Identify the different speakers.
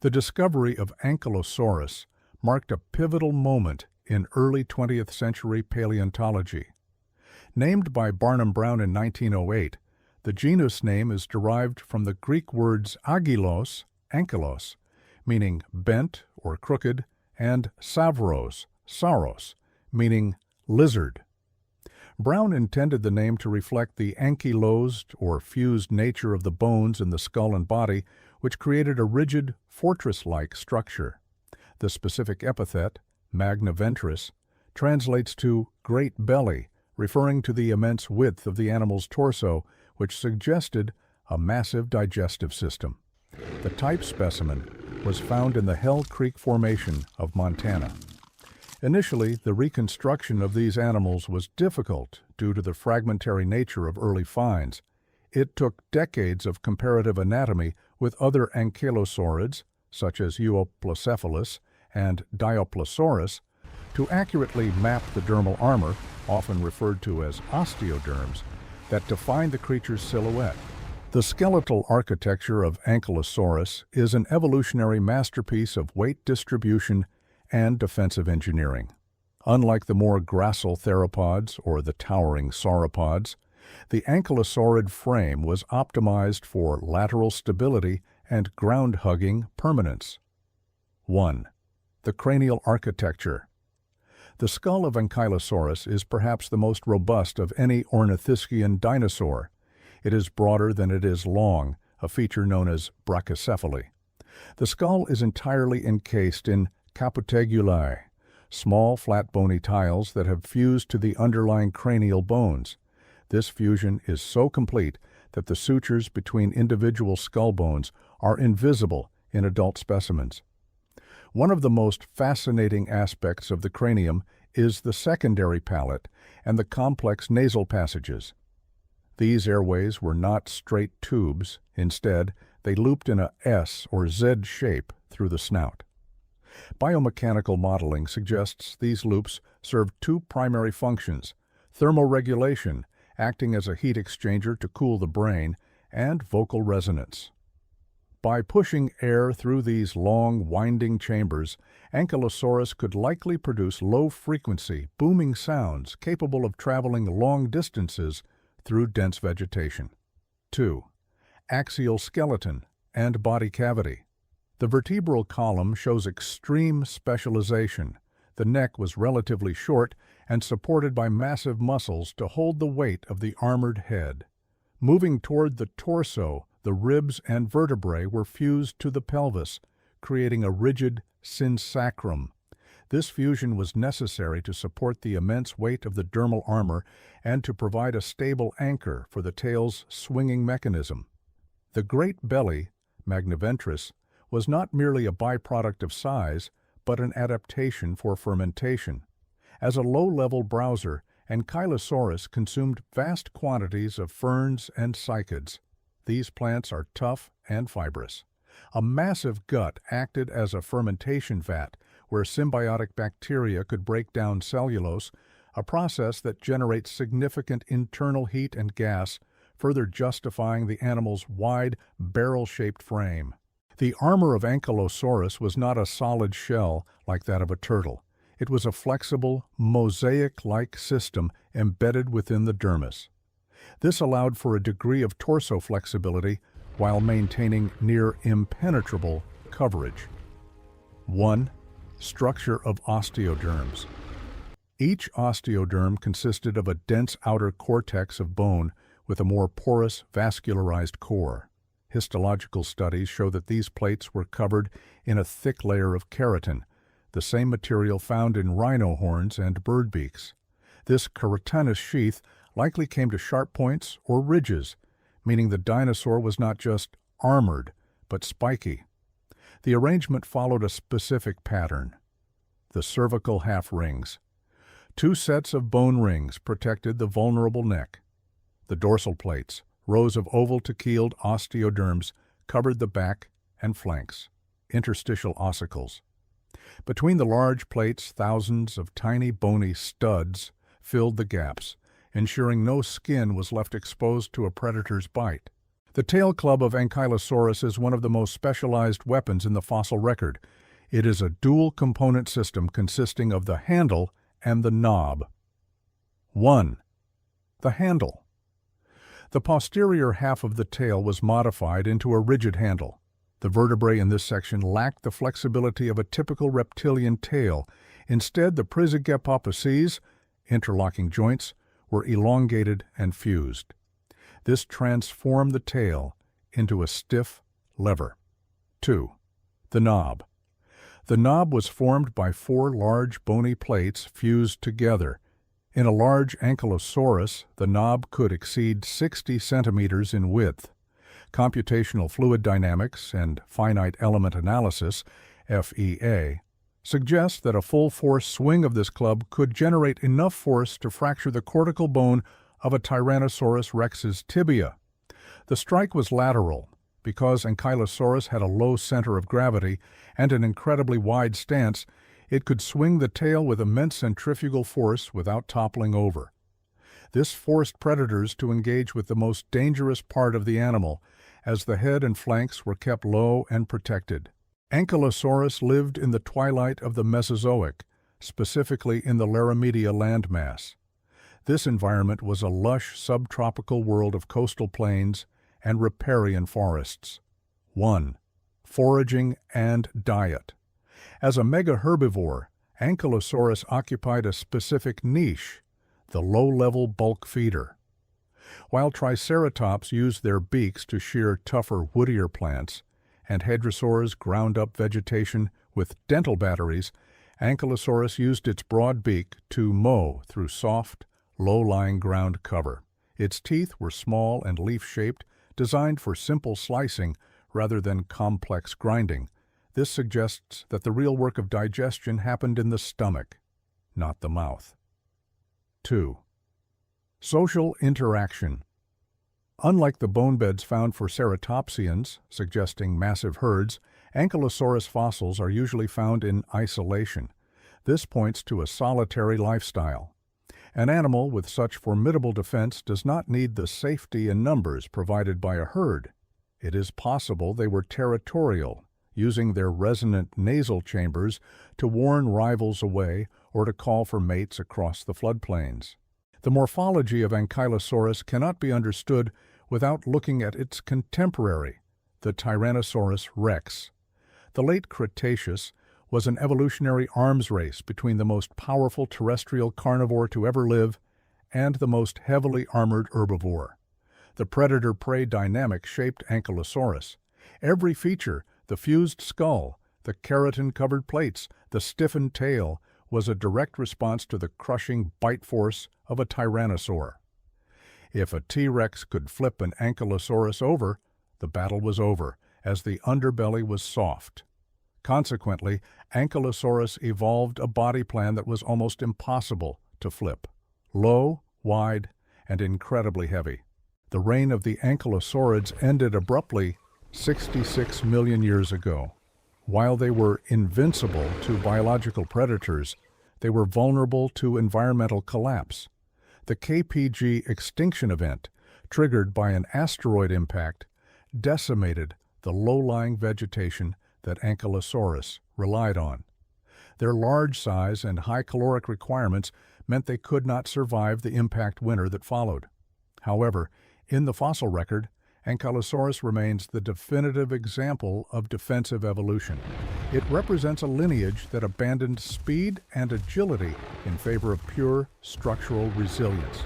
Speaker 1: The discovery of Ankylosaurus marked a pivotal moment in early 20th century paleontology. Named by Barnum Brown in 1908, the genus name is derived from the Greek words agilos, ankylos, meaning bent or crooked, and savros, sauros, meaning lizard. Brown intended the name to reflect the ankylosed or fused nature of the bones in the skull and body, which created a rigid, fortress-like structure. The specific epithet, magniventris, translates to great belly, referring to the immense width of the animal's torso, which suggested a massive digestive system. The type specimen was found in the Hell Creek Formation of Montana. Initially, the reconstruction of these animals was difficult due to the fragmentary nature of early finds. It took decades of comparative anatomy with other ankylosaurids, such as Euoplocephalus and Dioplosaurus, to accurately map the dermal armor, often referred to as osteoderms, that define the creature's silhouette. The skeletal architecture of Ankylosaurus is an evolutionary masterpiece of weight distribution and defensive engineering. Unlike the more gracile theropods or the towering sauropods, the ankylosaurid frame was optimized for lateral stability and ground-hugging permanence. 1. The cranial architecture. The skull of Ankylosaurus is perhaps the most robust of any ornithischian dinosaur. It is broader than it is long, a feature known as brachycephaly. The skull is entirely encased in capotegulae, small flat bony tiles that have fused to the underlying cranial bones. This fusion is so complete that the sutures between individual skull bones are invisible in adult specimens. One of the most fascinating aspects of the cranium is the secondary palate and the complex nasal passages. These airways were not straight tubes. Instead, they looped in a S or Z shape through the snout. Biomechanical modeling suggests these loops serve two primary functions: thermoregulation, acting as a heat exchanger to cool the brain, and vocal resonance. By pushing air through these long, winding chambers, Ankylosaurus could likely produce low-frequency, booming sounds capable of traveling long distances through dense vegetation. 2. Axial skeleton and body cavity. The vertebral column shows extreme specialization. The neck was relatively short and supported by massive muscles to hold the weight of the armored head. Moving toward the torso, the ribs and vertebrae were fused to the pelvis, creating a rigid synsacrum. This fusion was necessary to support the immense weight of the dermal armor and to provide a stable anchor for the tail's swinging mechanism. The great belly, magniventris, was not merely a byproduct of size, but an adaptation for fermentation. As a low-level browser, Ankylosaurus consumed vast quantities of ferns and cycads. These plants are tough and fibrous. A massive gut acted as a fermentation vat where symbiotic bacteria could break down cellulose, a process that generates significant internal heat and gas, further justifying the animal's wide, barrel-shaped frame. The armor of Ankylosaurus was not a solid shell like that of a turtle. It was a flexible, mosaic-like system embedded within the dermis. This allowed for a degree of torso flexibility while maintaining near impenetrable coverage. 1. Structure of osteoderms. Each osteoderm consisted of a dense outer cortex of bone with a more porous, vascularized core. Histological studies show that these plates were covered in a thick layer of keratin, the same material found in rhino horns and bird beaks. This keratinous sheath likely came to sharp points or ridges, meaning the dinosaur was not just armored, but spiky. The arrangement followed a specific pattern. The cervical half rings. 2 sets of bone rings protected the vulnerable neck. The dorsal plates, rows of oval to keeled osteoderms, covered the back and flanks, interstitial ossicles. Between the large plates, thousands of tiny bony studs filled the gaps, ensuring no skin was left exposed to a predator's bite. The tail club of Ankylosaurus is one of the most specialized weapons in the fossil record. It is a dual-component system consisting of the handle and the knob. 1. The handle. The posterior half of the tail was modified into a rigid handle. The vertebrae in this section lacked the flexibility of a typical reptilian tail. Instead, the Prysygepophyses, interlocking joints, were elongated and fused. This transformed the tail into a stiff lever. 2. The knob. The knob was formed by 4 large bony plates fused together. In a large Ankylosaurus, the knob could exceed 60 centimeters in width. Computational fluid dynamics and finite element analysis, FEA, suggest that a full force swing of this club could generate enough force to fracture the cortical bone of a Tyrannosaurus rex's tibia. The strike was lateral because Ankylosaurus had a low center of gravity and an incredibly wide stance. It could swing the tail with immense centrifugal force without toppling over. This forced predators to engage with the most dangerous part of the animal, as the head and flanks were kept low and protected. Ankylosaurus lived in the twilight of the Mesozoic, specifically in the Laramidia landmass. This environment was a lush subtropical world of coastal plains and riparian forests. 1. Foraging and diet. As a mega-herbivore, Ankylosaurus occupied a specific niche, the low-level bulk feeder. While Triceratops used their beaks to shear tougher, woodier plants, and hadrosaurs ground up vegetation with dental batteries, Ankylosaurus used its broad beak to mow through soft, low-lying ground cover. Its teeth were small and leaf-shaped, designed for simple slicing rather than complex grinding. This suggests that the real work of digestion happened in the stomach, not the mouth. 2. Social interaction. Unlike the bone beds found for ceratopsians, suggesting massive herds, Ankylosaurus fossils are usually found in isolation. This points to a solitary lifestyle. An animal with such formidable defense does not need the safety and numbers provided by a herd. It is possible they were territorial, using their resonant nasal chambers to warn rivals away or to call for mates across the floodplains. The morphology of Ankylosaurus cannot be understood without looking at its contemporary, the Tyrannosaurus rex. The Late Cretaceous was an evolutionary arms race between the most powerful terrestrial carnivore to ever live and the most heavily armored herbivore. The predator-prey dynamic shaped Ankylosaurus. Every feature, the fused skull, the keratin-covered plates, the stiffened tail, was a direct response to the crushing bite force of a tyrannosaur. If a T-Rex could flip an Ankylosaurus over, the battle was over, as the underbelly was soft. Consequently, Ankylosaurus evolved a body plan that was almost impossible to flip. Low, wide, and incredibly heavy. The reign of the Ankylosaurids ended abruptly 66 million years ago. While they were invincible to biological predators, they were vulnerable to environmental collapse. The KPG extinction event, triggered by an asteroid impact, decimated the low-lying vegetation that Ankylosaurus relied on. Their large size and high caloric requirements meant they could not survive the impact winter that followed. However, in the fossil record, Ankylosaurus remains the definitive example of defensive evolution. It represents a lineage that abandoned speed and agility in favor of pure structural resilience.